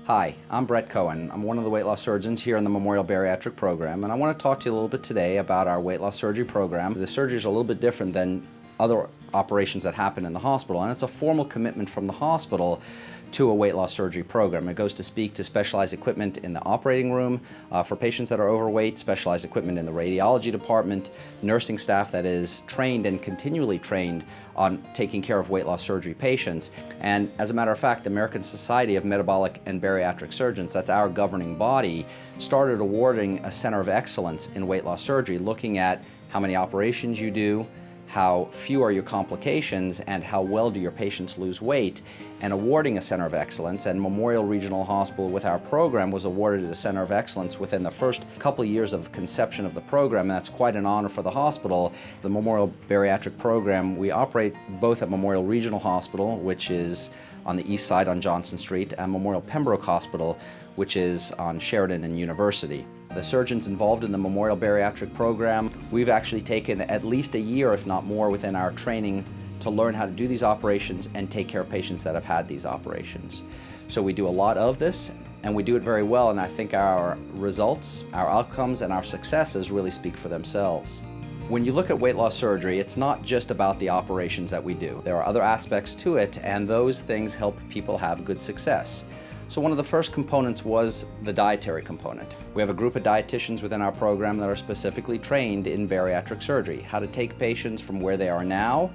Hi, I'm Brett Cohen. I'm one of the weight loss surgeons here in the Memorial Bariatric Program, and I want to talk to you a little bit today about our weight loss surgery program. The surgery is a little bit different than other operations that happen in the hospital, and it's a formal commitment from the hospital to a weight loss surgery program. It goes to speak to specialized equipment in the operating room for patients that are overweight, specialized equipment in the radiology department, nursing staff that is trained and continually trained on taking care of weight loss surgery patients. And as a matter of fact, the American Society of Metabolic and Bariatric Surgeons, that's our governing body, started awarding a center of excellence in weight loss surgery, looking at how many operations you do, how few are your complications, and how well do your patients lose weight, and awarding a center of excellence. And Memorial Regional Hospital with our program was awarded a center of excellence within the first couple of years of conception of the program, and that's quite an honor for the hospital. The Memorial Bariatric Program, we operate both at Memorial Regional Hospital, which is on the east side on Johnson Street, and Memorial Pembroke Hospital, which is on Sheridan and University. The surgeons involved in the Memorial Bariatric Program, we've actually taken at least a year, if not more, within our training to learn how to do these operations and take care of patients that have had these operations. So we do a lot of this, and we do it very well, and I think our results, our outcomes, and our successes really speak for themselves. When you look at weight loss surgery, it's not just about the operations that we do. There are other aspects to it, and those things help people have good success. So one of the first components was the dietary component. We have a group of dietitians within our program that are specifically trained in bariatric surgery, how to take patients from where they are now,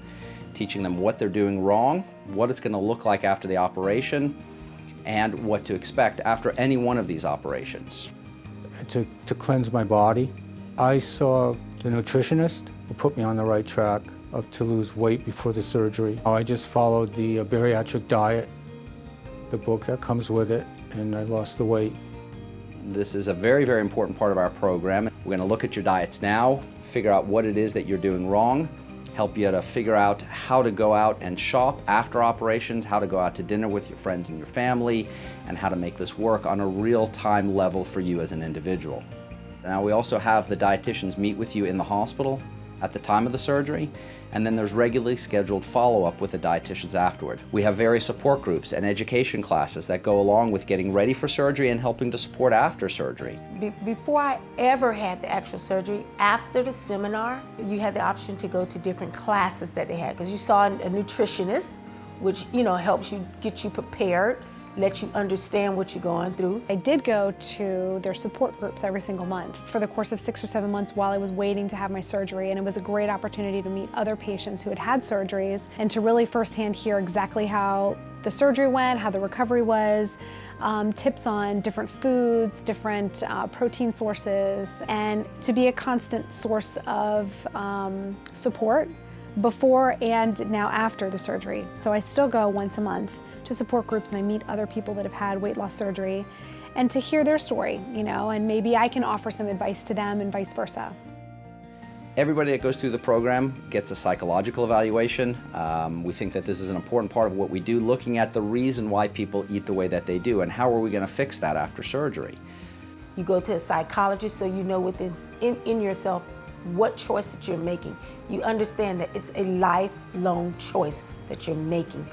teaching them what they're doing wrong, what it's going to look like after the operation, and what to expect after any one of these operations. To cleanse my body, I saw the nutritionist who put me on the right track to lose weight before the surgery. I just followed the bariatric diet, the book that comes with it, and I lost the weight. This is a very, very important part of our program. We're going to look at your diets now, figure out what it is that you're doing wrong, help you to figure out how to go out and shop after operations, how to go out to dinner with your friends and your family, and how to make this work on a real-time level for you as an individual. Now, we also have the dietitians meet with you in the hospital at the time of the surgery, and then there's regularly scheduled follow-up with the dietitians afterward. We have various support groups and education classes that go along with getting ready for surgery and helping to support after surgery. Before I ever had the actual surgery, after the seminar, you had the option to go to different classes that they had, because you saw a nutritionist, which helps you get you prepared, let you understand what you're going through. I did go to their support groups every single month for the course of 6 or 7 months while I was waiting to have my surgery, and it was a great opportunity to meet other patients who had had surgeries and to really firsthand hear exactly how the surgery went, how the recovery was, tips on different foods, different protein sources, and to be a constant source of support before and now after the surgery. So I still go once a month to support groups, and I meet other people that have had weight loss surgery and to hear their story, and maybe I can offer some advice to them and vice versa. Everybody that goes through the program gets a psychological evaluation. We think that this is an important part of what we do, looking at the reason why people eat the way that they do and how are we going to fix that after surgery. You go to a psychologist so you know within in yourself what choice that you're making. You understand that it's a lifelong choice that you're making.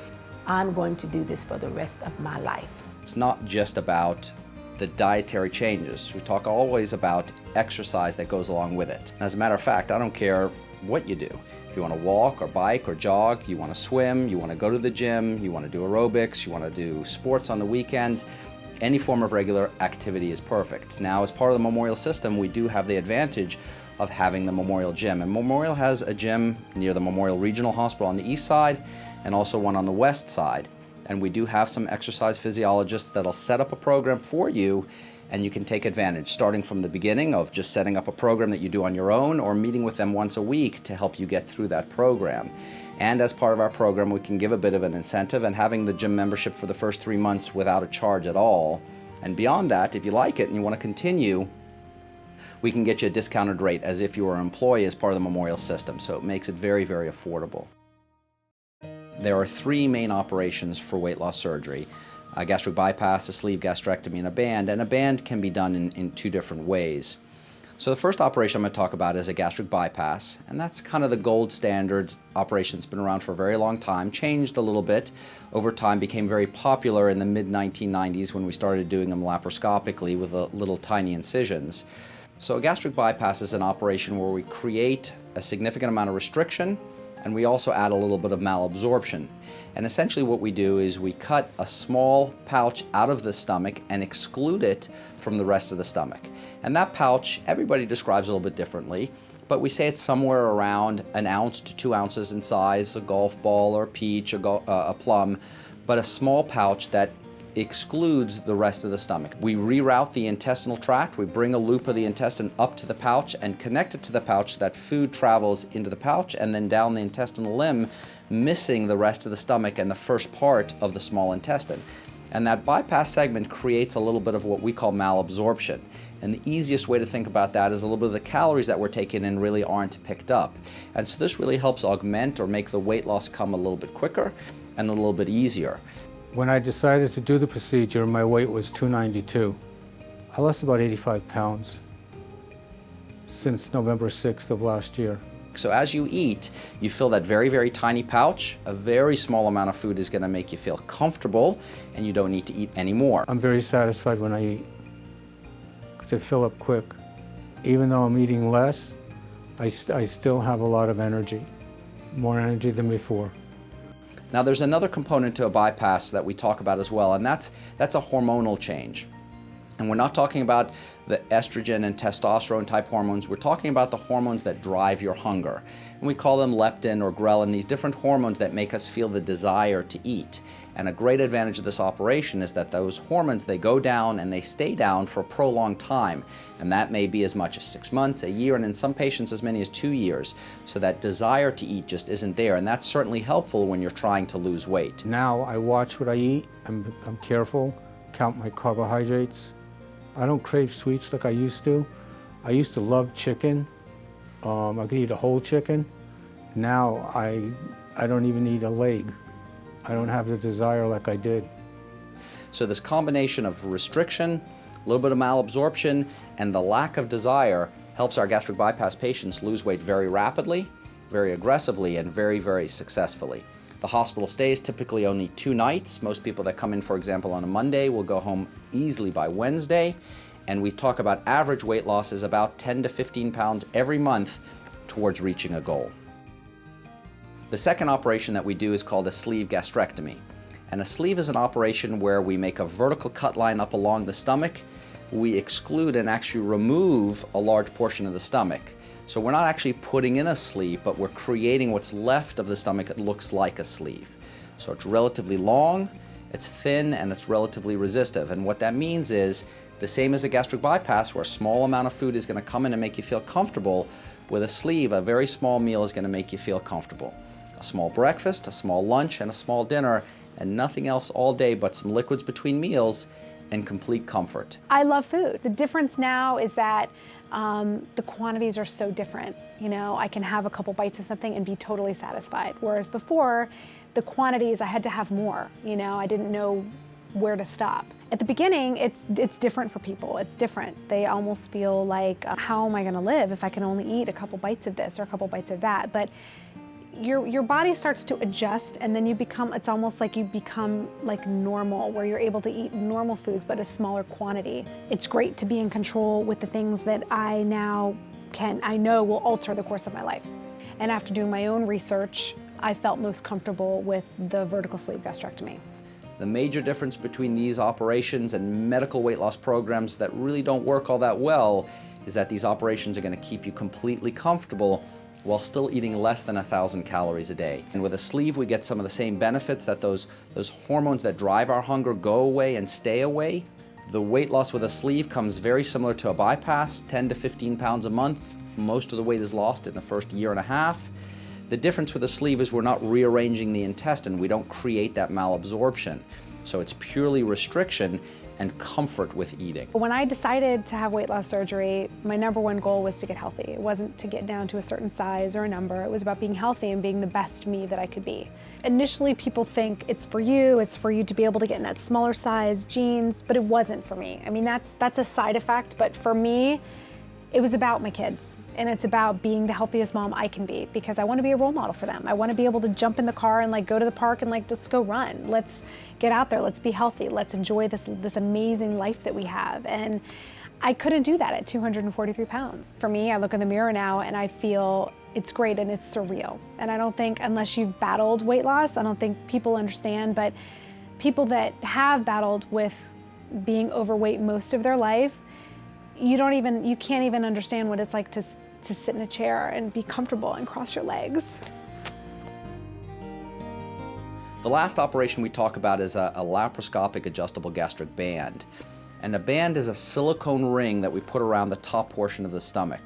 I'm going to do this for the rest of my life. It's not just about the dietary changes. We talk always about exercise that goes along with it. As a matter of fact, I don't care what you do. If you want to walk or bike or jog, you want to swim, you want to go to the gym, you want to do aerobics, you want to do sports on the weekends, any form of regular activity is perfect. Now, as part of the Memorial system, we do have the advantage of having the Memorial Gym. And Memorial has a gym near the Memorial Regional Hospital on the east side and also one on the west side. And we do have some exercise physiologists that'll set up a program for you, and you can take advantage, starting from the beginning of just setting up a program that you do on your own or meeting with them once a week to help you get through that program. And as part of our program, we can give a bit of an incentive, and having the gym membership for the first 3 months without a charge at all. And beyond that, if you like it and you want to continue, we can get you a discounted rate as if you were an employee as part of the Memorial system. So it makes it very, very affordable. There are 3 main operations for weight loss surgery: a gastric bypass, a sleeve gastrectomy, and a band. And a band can be done in 2 different ways. So the first operation I'm going to talk about is a gastric bypass, and that's kind of the gold standard operation. It's been around for a very long time, changed a little bit over time, became very popular in the mid-1990s when we started doing them laparoscopically with little tiny incisions. So a gastric bypass is an operation where we create a significant amount of restriction, and we also add a little bit of malabsorption. And essentially what we do is we cut a small pouch out of the stomach and exclude it from the rest of the stomach. And that pouch, everybody describes a little bit differently, but we say it's somewhere around 1 ounce to 2 ounces in size, a golf ball or a peach, a plum, but a small pouch that excludes the rest of the stomach. We reroute the intestinal tract, we bring a loop of the intestine up to the pouch and connect it to the pouch so that food travels into the pouch and then down the intestinal limb, missing the rest of the stomach and the first part of the small intestine. And that bypass segment creates a little bit of what we call malabsorption. And the easiest way to think about that is a little bit of the calories that we're taking in really aren't picked up. And so this really helps augment or make the weight loss come a little bit quicker and a little bit easier. When I decided to do the procedure, my weight was 292. I lost about 85 pounds since November 6th of last year. So as you eat, you fill that very, very tiny pouch. A very small amount of food is going to make you feel comfortable, and you don't need to eat any more. I'm very satisfied when I eat because I fill up quick. Even though I'm eating less, I still have a lot of energy, more energy than before. Now there's another component to a bypass that we talk about as well, and that's a hormonal change. And we're not talking about the estrogen and testosterone type hormones, we're talking about the hormones that drive your hunger. And we call them leptin or ghrelin, these different hormones that make us feel the desire to eat. And a great advantage of this operation is that those hormones, they go down and they stay down for a prolonged time. And that may be as much as 6 months, a year, and in some patients as many as 2 years. So that desire to eat just isn't there, and that's certainly helpful when you're trying to lose weight. Now I watch what I eat, I'm careful, count my carbohydrates. I don't crave sweets like I used to. I used to love chicken. I could eat a whole chicken. Now I don't even eat a leg. I don't have the desire like I did. So this combination of restriction, a little bit of malabsorption, and the lack of desire helps our gastric bypass patients lose weight very rapidly, very aggressively, and very, very successfully. The hospital stay is typically only 2 nights. Most people that come in, for example, on a Monday will go home easily by Wednesday. And we talk about average weight loss is about 10 to 15 pounds every month towards reaching a goal. The second operation that we do is called a sleeve gastrectomy. And a sleeve is an operation where we make a vertical cut line up along the stomach. We exclude and actually remove a large portion of the stomach. So we're not actually putting in a sleeve, but we're creating what's left of the stomach that looks like a sleeve. So it's relatively long, it's thin, and it's relatively resistive. And what that means is the same as a gastric bypass, where a small amount of food is going to come in and make you feel comfortable. With a sleeve, a very small meal is going to make you feel comfortable. A small breakfast, a small lunch, and a small dinner, and nothing else all day but some liquids between meals and complete comfort. I love food. The difference now is that the quantities are so different. You know, I can have a couple bites of something and be totally satisfied. Whereas before, the quantities, I had to have more. You know, I didn't know where to stop. At the beginning, it's different for people. It's different. They almost feel like, how am I gonna live if I can only eat a couple bites of this or a couple bites of that? But your body starts to adjust, and then it's almost like you become like normal, where you're able to eat normal foods but a smaller quantity. It's great to be in control with the things that I know will alter the course of my life. And after doing my own research, I felt most comfortable with the vertical sleeve gastrectomy. The major difference between these operations and medical weight loss programs that really don't work all that well is that these operations are going to keep you completely comfortable while still eating less than 1,000 calories a day. And with a sleeve, we get some of the same benefits, that those hormones that drive our hunger go away and stay away. The weight loss with a sleeve comes very similar to a bypass, 10 to 15 pounds a month. Most of the weight is lost in the first year and a half. The difference with a sleeve is we're not rearranging the intestine. We don't create that malabsorption. So it's purely restriction and comfort with eating. When I decided to have weight loss surgery, my #1 goal was to get healthy. It wasn't to get down to a certain size or a number. It was about being healthy and being the best me that I could be. Initially, people think it's for you to be able to get in that smaller size jeans, but it wasn't for me. I mean, that's a side effect, but for me, It was about my kids, and it's about being the healthiest mom I can be, because I want to be a role model for them. I want to be able to jump in the car and like go to the park and like just go run. Let's get out there, let's be healthy, let's enjoy this amazing life that we have. And I couldn't do that at 243 pounds. For me, I look in the mirror now and I feel it's great and it's surreal. And I don't think, unless you've battled weight loss, I don't think people understand, but people that have battled with being overweight most of their life, you can't even understand what it's like to sit in a chair and be comfortable and cross your legs. The last operation we talk about is a laparoscopic adjustable gastric band. And a band is a silicone ring that we put around the top portion of the stomach.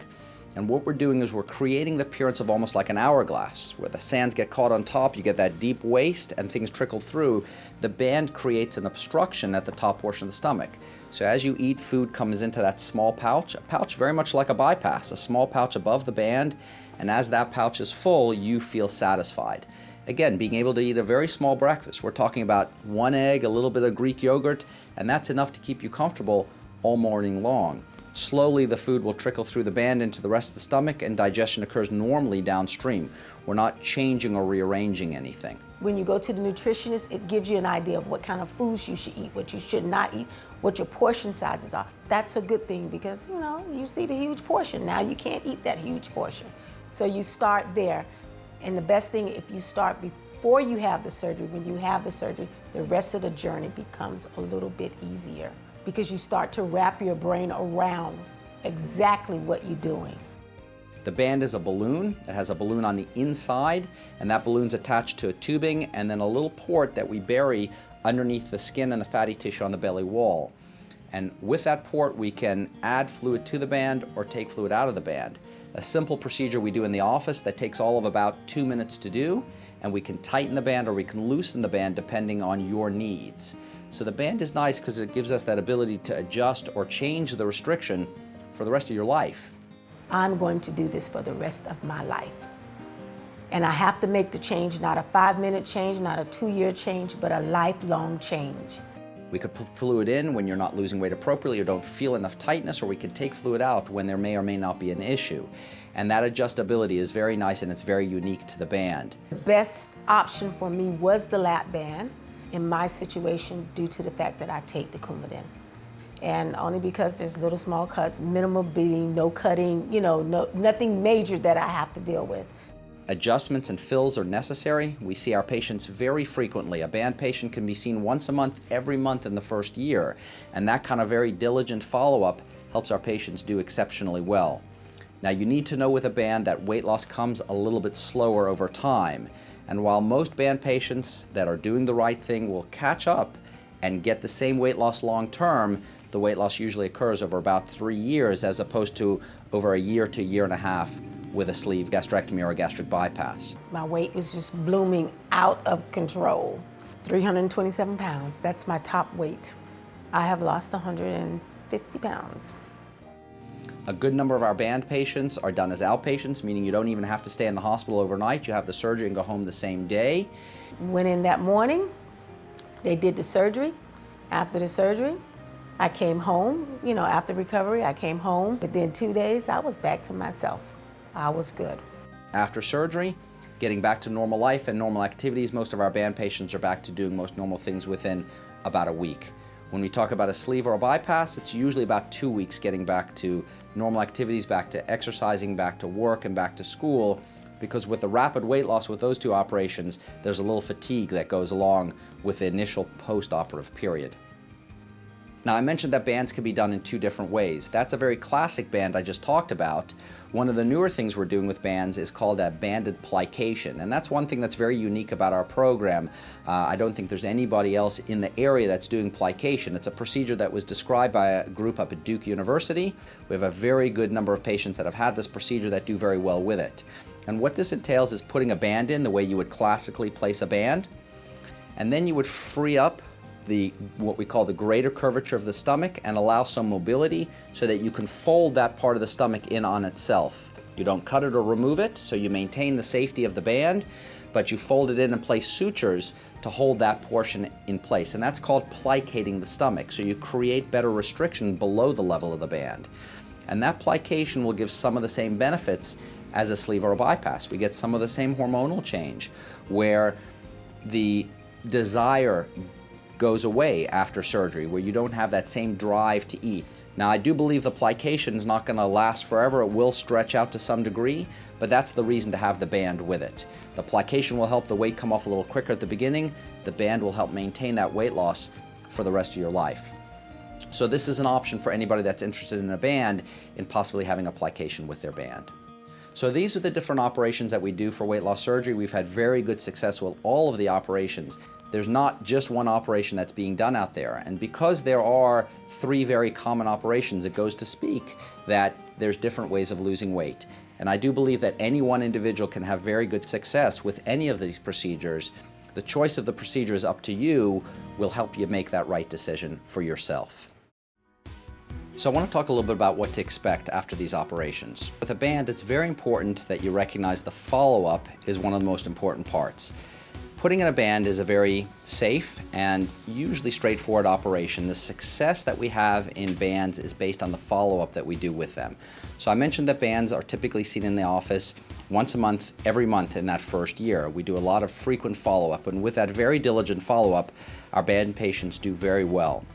And what we're doing is we're creating the appearance of almost like an hourglass, where the sands get caught on top, you get that deep waist, and things trickle through. The band creates an obstruction at the top portion of the stomach. So as you eat, food comes into that small pouch, a pouch very much like a bypass, a small pouch above the band, and as that pouch is full, you feel satisfied. Again, being able to eat a very small breakfast. We're talking about 1 egg, a little bit of Greek yogurt, and that's enough to keep you comfortable all morning long. Slowly, the food will trickle through the band into the rest of the stomach, and digestion occurs normally downstream. We're not changing or rearranging anything. When you go to the nutritionist, it gives you an idea of what kind of foods you should eat, what you should not eat, what your portion sizes are. That's a good thing because, you see the huge portion. Now you can't eat that huge portion. So you start there. And the best thing, if you start before you have the surgery, when you have the surgery, the rest of the journey becomes a little bit easier because you start to wrap your brain around exactly what you're doing. The band is a balloon. It has a balloon on the inside, and that balloon's attached to a tubing and then a little port that we bury underneath the skin and the fatty tissue on the belly wall. And with that port, we can add fluid to the band or take fluid out of the band. A simple procedure we do in the office that takes all of about 2 minutes to do, and we can tighten the band or we can loosen the band depending on your needs. So the band is nice because it gives us that ability to adjust or change the restriction for the rest of your life. I'm going to do this for the rest of my life. And I have to make the change, not a 5-minute change, not a 2-year change, but a lifelong change. We could put fluid in when you're not losing weight appropriately or don't feel enough tightness, or we can take fluid out when there may or may not be an issue. And that adjustability is very nice and it's very unique to the band. The best option for me was the lap band in my situation due to the fact that I take the Coumadin. And only because there's little small cuts, minimal bleeding, no cutting, nothing major that I have to deal with. Adjustments and fills are necessary. We see our patients very frequently. A band patient can be seen once a month, every month in the first year. And that kind of very diligent follow-up helps our patients do exceptionally well. Now, you need to know with a band that weight loss comes a little bit slower over time. And while most band patients that are doing the right thing will catch up and get the same weight loss long term, the weight loss usually occurs over about 3 years as opposed to over a year to year and a half with a sleeve gastrectomy or a gastric bypass. My weight was just blooming out of control. 327 pounds, that's my top weight. I have lost 150 pounds. A good number of our band patients are done as outpatients, meaning you don't even have to stay in the hospital overnight. You have the surgery and go home the same day. Went in that morning, they did the surgery. After the surgery, I came home, after recovery, I came home. Within 2 days, I was back to myself. I was good. After surgery, getting back to normal life and normal activities, most of our band patients are back to doing most normal things within about a week. When we talk about a sleeve or a bypass, it's usually about 2 weeks getting back to normal activities, back to exercising, back to work, and back to school, because with the rapid weight loss with those two operations, there's a little fatigue that goes along with the initial post-operative period. Now, I mentioned that bands can be done in 2 different ways. That's a very classic band I just talked about. One of the newer things we're doing with bands is called a banded plication, and that's one thing that's very unique about our program. I don't think there's anybody else in the area that's doing plication. It's a procedure that was described by a group up at Duke University. We have a very good number of patients that have had this procedure that do very well with it. And what this entails is putting a band in the way you would classically place a band, and then you would free up what we call the greater curvature of the stomach and allow some mobility so that you can fold that part of the stomach in on itself. You don't cut it or remove it, so you maintain the safety of the band, but you fold it in and place sutures to hold that portion in place. And that's called plicating the stomach. So you create better restriction below the level of the band. And that plication will give some of the same benefits as a sleeve or a bypass. We get some of the same hormonal change where the desire goes away after surgery, where you don't have that same drive to eat. Now, I do believe the plication is not going to last forever. It will stretch out to some degree, but that's the reason to have the band with it. The plication will help the weight come off a little quicker at the beginning. The band will help maintain that weight loss for the rest of your life. So this is an option for anybody that's interested in a band in possibly having a plication with their band. So these are the different operations that we do for weight loss surgery. We've had very good success with all of the operations. There's not just one operation that's being done out there. And because there are 3 very common operations, it goes to speak that there's different ways of losing weight. And I do believe that any one individual can have very good success with any of these procedures. The choice of the procedure is up to you. Will help you make that right decision for yourself. So I want to talk a little bit about what to expect after these operations. With a band, it's very important that you recognize the follow-up is one of the most important parts. Putting in a band is a very safe and usually straightforward operation. The success that we have in bands is based on the follow-up that we do with them. So I mentioned that bands are typically seen in the office once a month, every month in that first year. We do a lot of frequent follow-up, and with that very diligent follow-up, our band patients do very well.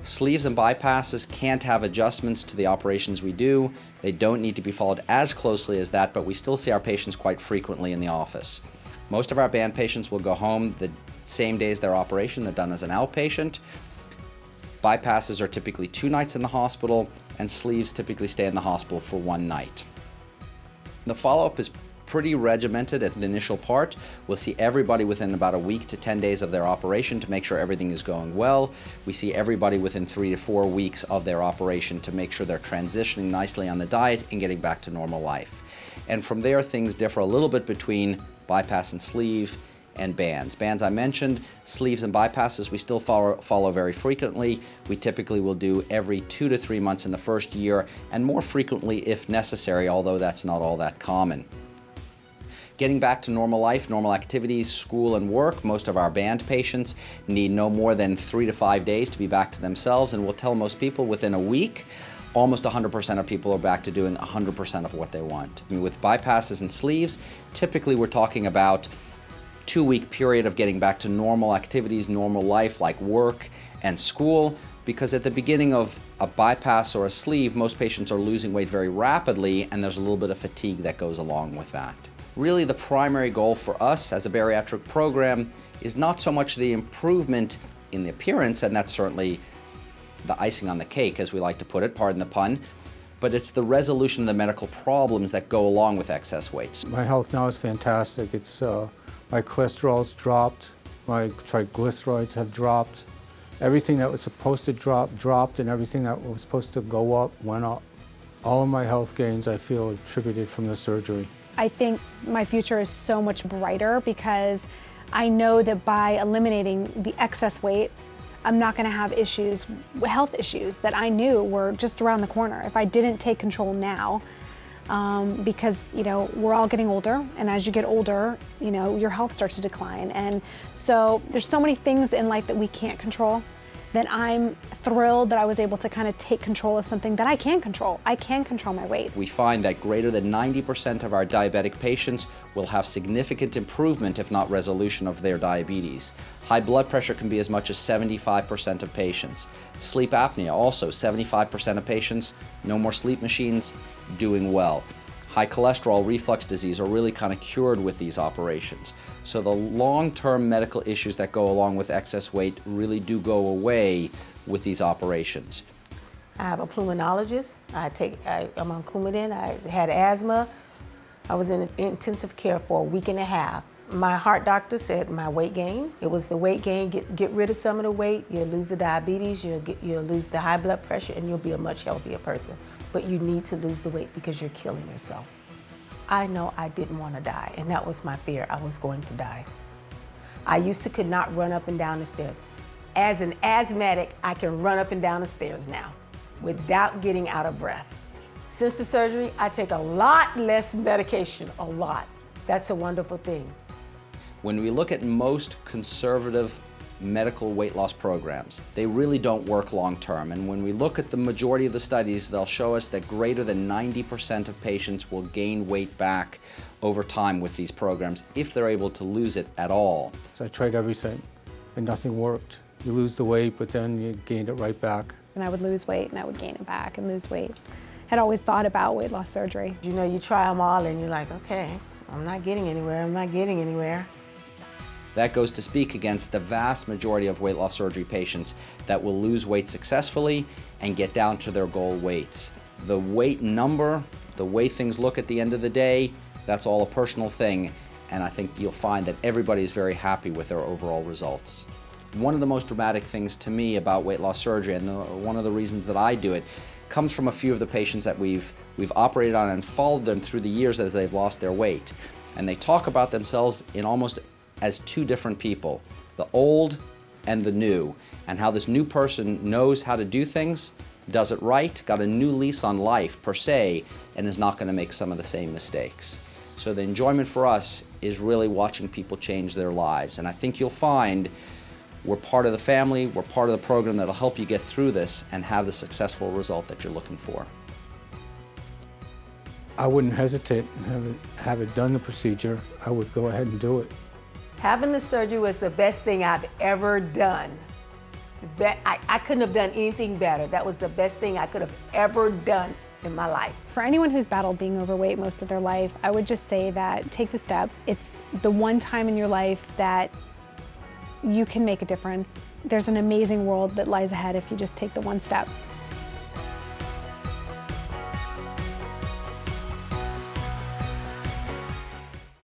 Sleeves and bypasses can't have adjustments to the operations we do. They don't need to be followed as closely as that, but we still see our patients quite frequently in the office. Most of our band patients will go home the same day as their operation. They're done as an outpatient. Bypasses are typically 2 nights in the hospital, and sleeves typically stay in the hospital for 1 night. The follow-up is pretty regimented at the initial part. We'll see everybody within about a week to 10 days of their operation to make sure everything is going well. We see everybody within 3 to 4 weeks of their operation to make sure they're transitioning nicely on the diet and getting back to normal life. And from there, things differ a little bit between bypass and sleeve and bands. Bands I mentioned, sleeves and bypasses we still follow very frequently. We typically will do every 2 to 3 months in the first year, and more frequently if necessary, although that's not all that common. Getting back to normal life, normal activities, school and work, most of our band patients need no more than 3 to 5 days to be back to themselves, and we'll tell most people within a week, almost 100% of people are back to doing 100% of what they want. With bypasses and sleeves, typically we're talking about 2-week period of getting back to normal activities, normal life like work and school, because at the beginning of a bypass or a sleeve, most patients are losing weight very rapidly, and there's a little bit of fatigue that goes along with that. Really, the primary goal for us as a bariatric program is not so much the improvement in the appearance, and that's certainly the icing on the cake, as we like to put it, pardon the pun, but it's the resolution of the medical problems that go along with excess weight. My health now is fantastic. It's my cholesterol's dropped, my triglycerides have dropped. Everything that was supposed to drop, dropped, and everything that was supposed to go up, went up. All of my health gains, I feel, are attributed from the surgery. I think my future is so much brighter because I know that by eliminating the excess weight, I'm not going to have issues, health issues that I knew were just around the corner if I didn't take control now. Because, you know, we're all getting older, and as you get older, you know, your health starts to decline. And so there's so many things in life that we can't control that I'm thrilled that I was able to kind of take control of something that I can control. I can control my weight. We find that greater than 90% of our diabetic patients will have significant improvement, if not resolution, of their diabetes. High blood pressure can be as much as 75% of patients. Sleep apnea, also 75% of patients, no more sleep machines, doing well. High cholesterol, reflux disease are really kind of cured with these operations. So the long-term medical issues that go along with excess weight really do go away with these operations. I have a pulmonologist. I'm on Coumadin. I had asthma. I was in intensive care for a week and a half. My heart doctor said my weight gain. It was the weight gain. Get rid of some of the weight. You'll lose the diabetes. You'll lose the high blood pressure, and you'll be a much healthier person. But you need to lose the weight because you're killing yourself. I know I didn't want to die, and that was my fear. I was going to die. I used to could not run up and down the stairs. As an asthmatic, I can run up and down the stairs now without getting out of breath. Since the surgery, I take a lot less medication, a lot. That's a wonderful thing. When we look at most conservative medical weight loss programs. They really don't work long term, and when we look at the majority of the studies, they'll show us that greater than 90% of patients will gain weight back over time with these programs if they're able to lose it at all. So I tried everything and nothing worked. You lose the weight, but then you gained it right back. And I would lose weight and I would gain it back and lose weight. Had always thought about weight loss surgery. You know, you try them all and you're like, okay, I'm not getting anywhere, I'm not getting anywhere. That goes to speak against the vast majority of weight loss surgery patients that will lose weight successfully and get down to their goal weights. The weight number, the way things look at the end of the day, that's all a personal thing, and I think you'll find that everybody is very happy with their overall results. One of the most dramatic things to me about weight loss surgery, and one of the reasons that I do it, comes from a few of the patients that we've operated on and followed them through the years as they've lost their weight. And they talk about themselves in almost as two different people, the old and the new, and how this new person knows how to do things, does it right, got a new lease on life per se, and is not going to make some of the same mistakes. So the enjoyment for us is really watching people change their lives, and I think you'll find we're part of the family, we're part of the program that'll help you get through this and have the successful result that you're looking for. I wouldn't hesitate and have it done, the procedure. I would go ahead and do it. Having the surgery was the best thing I've ever done. I couldn't have done anything better. That was the best thing I could have ever done in my life. For anyone who's battled being overweight most of their life, I would just say that take the step. It's the one time in your life that you can make a difference. There's an amazing world that lies ahead if you just take the one step.